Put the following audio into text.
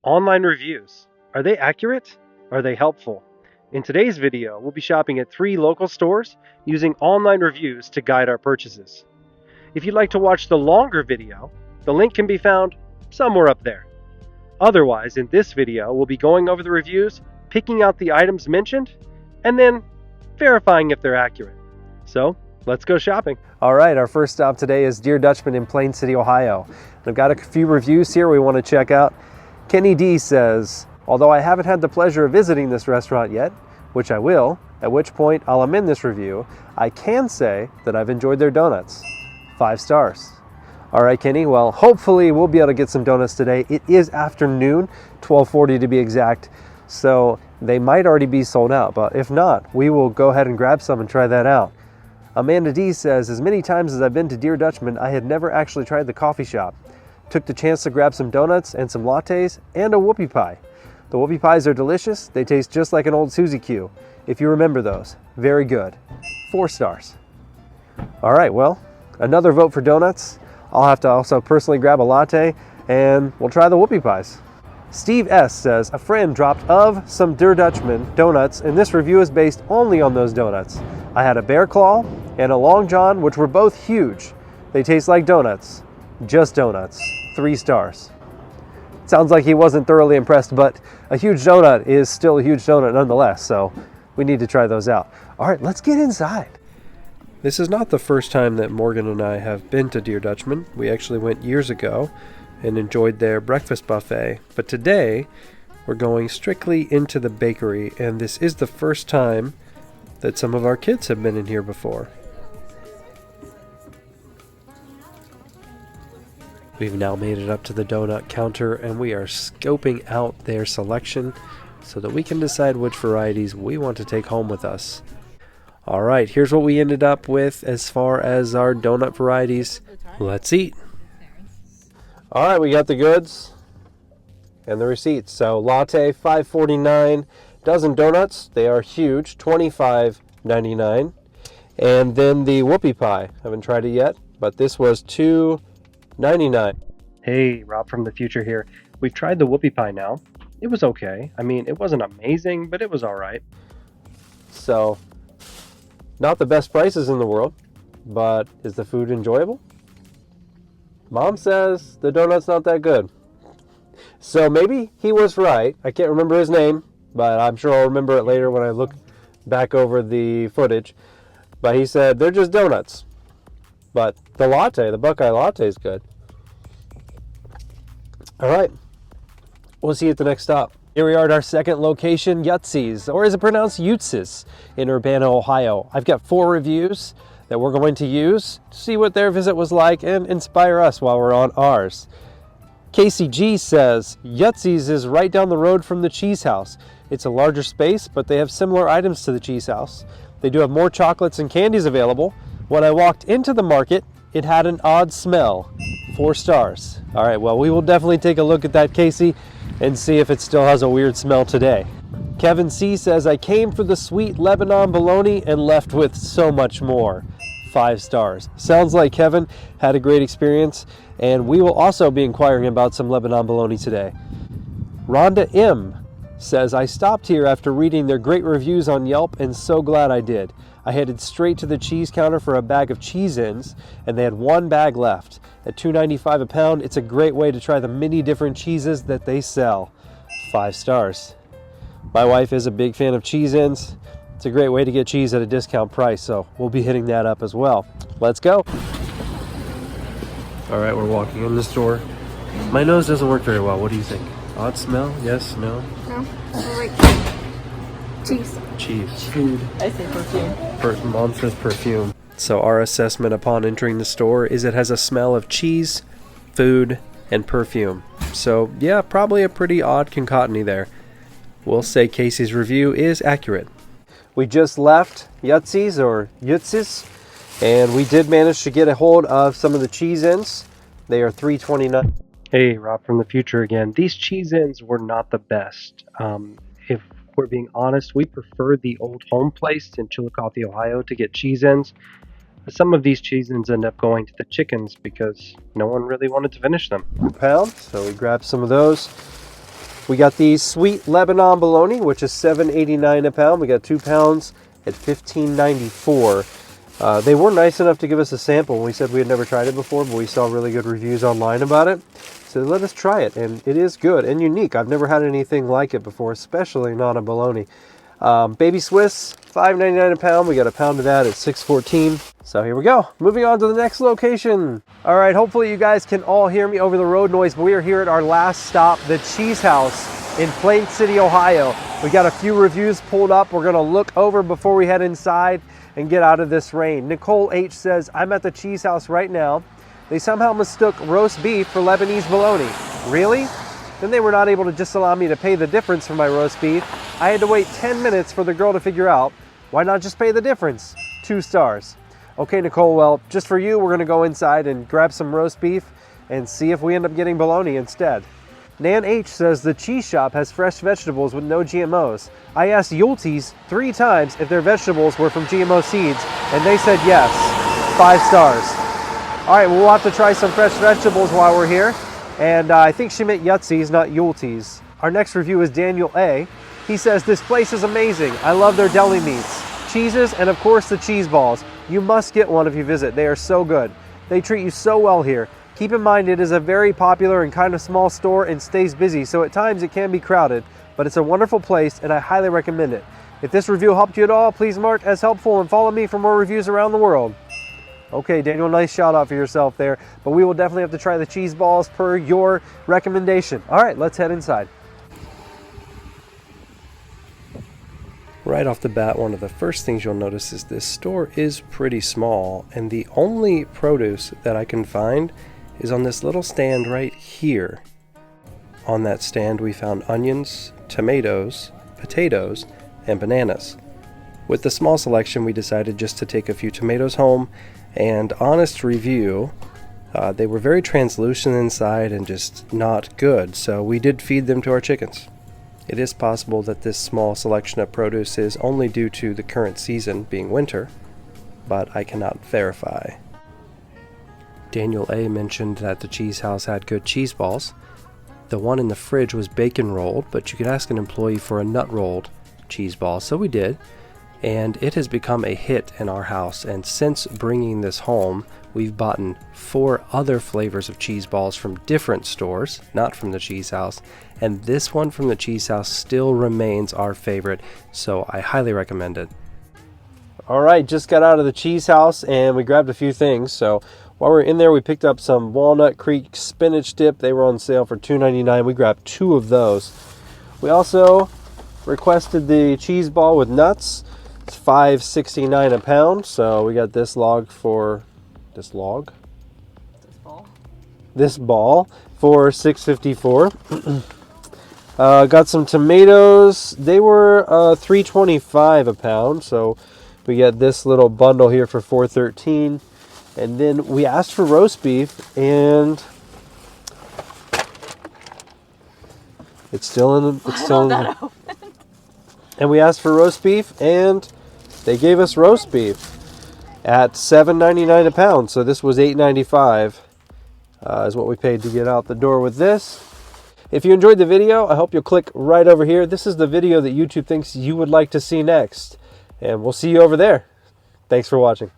Online reviews. Are they accurate? Are they helpful? In today's video, we'll be shopping at 3 local stores using online reviews to guide our purchases. If you'd like to watch the longer video, the link can be found somewhere up there. Otherwise, in this video, we'll be going over the reviews, picking out the items mentioned, and then verifying if they're accurate. So, let's go shopping. All right, our first stop today is Dear Dutchman in Plain City, Ohio. I've got a few reviews here we want to check out. Kenny D says, although I haven't had the pleasure of visiting this restaurant yet, which I will, at which point I'll amend this review, I can say that I've enjoyed their donuts. 5 stars. All right, Kenny, well, hopefully we'll be able to get some donuts today. It is afternoon, 12:40 to be exact, so they might already be sold out, but if not, we will go ahead and grab some and try that out. Amanda D says, as many times as I've been to Dear Dutchman, I had never actually tried the coffee shop. Took the chance to grab some donuts and some lattes and a whoopie pie. The whoopie pies are delicious. They taste just like an old Suzy Q. If you remember those, very good. 4 stars. All right, well, another vote for donuts. I'll have to also personally grab a latte and we'll try the whoopie pies. Steve S says, a friend dropped of some Dear Dutchman donuts and this review is based only on those donuts. I had a Bear Claw and a Long John, which were both huge. They taste like donuts. Just donuts. 3 stars. Sounds like he wasn't thoroughly impressed, but a huge donut is still a huge donut nonetheless, so we need to try those out. All right, let's get inside. This is not the first time that Morgan and I have been to Dear Dutchman. We actually went years ago and enjoyed their breakfast buffet, but today we're going strictly into the bakery, and this is the first time that some of our kids have been in here before. We've now made it up to the donut counter and we are scoping out their selection so that we can decide which varieties we want to take home with us. All right, here's what we ended up with as far as our donut varieties. Let's eat. All right, we got the goods and the receipts. So latte, $5.49. Dozen donuts, they are huge, $25.99. And then the whoopie pie. Haven't tried it yet, but this was $2.99. Hey, Rob from the future here. We've tried the whoopie pie now. It was okay. I mean, it wasn't amazing, but it was all right. So, not the best prices in the world, but is the food enjoyable? Mom says the donut's not that good. So maybe he was right. I can't remember his name, but I'm sure I'll remember it later when I look back over the footage. But he said they're just donuts. But the latte, the Buckeye latte is good. All right, we'll see you at the next stop. Here we are at our second location, Yutzy's, or is it pronounced Yutzis, in Urbana, Ohio. I've got 4 reviews that we're going to use to see what their visit was like and inspire us while we're on ours. Casey G says, Yutzy's is right down the road from the Cheese House. It's a larger space, but they have similar items to the Cheese House. They do have more chocolates and candies available. When I walked into the market, it had an odd smell. 4 stars. All right, well, we will definitely take a look at that, Casey, and see if it still has a weird smell today. Kevin C says, I came for the sweet Lebanon bologna and left with so much more. 5 stars. Sounds like Kevin had a great experience, and we will also be inquiring about some Lebanon bologna today. Rhonda M says, I stopped here after reading their great reviews on Yelp and so glad I did. I headed straight to the cheese counter for a bag of cheese-ins, and they had 1 bag left. At $2.95 a pound, it's a great way to try the many different cheeses that they sell. 5 stars. My wife is a big fan of cheese-ins. It's a great way to get cheese at a discount price, so we'll be hitting that up as well. Let's go. All right, we're walking in the store. My nose doesn't work very well. What do you think? Odd smell? Yes? No? No. I like cheese. Cheese. Food. I say perfume. Mom says perfume. So our assessment upon entering the store is it has a smell of cheese, food, and perfume. So yeah, probably a pretty odd concoction there. We'll say Casey's review is accurate. We just left Yutzy's or Yutzis, and we did manage to get a hold of some of the cheese-ins. They are $3.29. Hey, Rob from the future again. These cheese-ins were not the best. If we're being honest, we prefer the Old Home Place in Chillicothe, Ohio to get cheese-ins. Some of these cheese-ins end up going to the chickens because no one really wanted to finish them. £1, so we grabbed some of those. We got the sweet Lebanon bologna, which is $7.89 a pound. We got 2 pounds at $15.94. They were nice enough to give us a sample. We said we had never tried it before, but we saw really good reviews online about it. So let us try it, and it is good and unique. I've never had anything like it before, especially not a bologna. Baby Swiss, $5.99 a pound. We got a pound of that at $6.14. So here we go. Moving on to the next location. All right, hopefully you guys can all hear me over the road noise, but we are here at our last stop, the Cheese House in Plain City, Ohio. We got a few reviews pulled up. We're gonna look over before we head inside and get out of this rain. Nicole H says, I'm at the Cheese House right now. They somehow mistook roast beef for Lebanese bologna. Really? Then they were not able to just allow me to pay the difference for my roast beef. I had to wait 10 minutes for the girl to figure out, why not just pay the difference? 2 stars. Okay, Nicole, well, just for you, we're gonna go inside and grab some roast beef and see if we end up getting bologna instead. Nan H says the cheese shop has fresh vegetables with no GMOs. I asked Yulte's 3 times if their vegetables were from GMO seeds, and they said yes. 5 stars. All right, we'll have to try some fresh vegetables while we're here. And I think she meant Yutzi's, not Yulte's. Our next review is Daniel A. He says, this place is amazing. I love their deli meats, cheeses, and of course the cheese balls. You must get one if you visit. They are so good. They treat you so well here. Keep in mind it is a very popular and kind of small store and stays busy, so at times it can be crowded, but it's a wonderful place and I highly recommend it. If this review helped you at all, please mark as helpful and follow me for more reviews around the world. Okay, Daniel, nice shout out for yourself there, but we will definitely have to try the cheese balls per your recommendation. All right, let's head inside. Right off the bat, one of the first things you'll notice is this store is pretty small, and the only produce that I can find is on this little stand right here. On that stand we found onions, tomatoes, potatoes, and bananas. With the small selection, we decided just to take a few tomatoes home, and honest review, they were very translucent inside and just not good, so we did feed them to our chickens. It is possible that this small selection of produce is only due to the current season being winter, but I cannot verify. Daniel A. mentioned that the Cheese House had good cheese balls. The one in the fridge was bacon rolled, but you could ask an employee for a nut rolled cheese ball, so we did. And it has become a hit in our house, and since bringing this home, we've bought 4 other flavors of cheese balls from different stores, not from the Cheese House, and this one from the Cheese House still remains our favorite, so I highly recommend it. All right, just got out of the Cheese House and we grabbed a few things. So while we were in there, we picked up some Walnut Creek spinach dip. They were on sale for $2.99. We grabbed 2 of those. We also requested the cheese ball with nuts. It's $5.69 a pound, so we got this ball for $6.54. Got some tomatoes. They were $3.25 a pound, so we get this little bundle here for $4.13. And then we asked for roast beef, and it's still in. And we asked for roast beef, and they gave us roast beef at $7.99 a pound. So this was $8.95 is what we paid to get out the door with this. If you enjoyed the video, I hope you'll click right over here. This is the video that YouTube thinks you would like to see next. And we'll see you over there. Thanks for watching.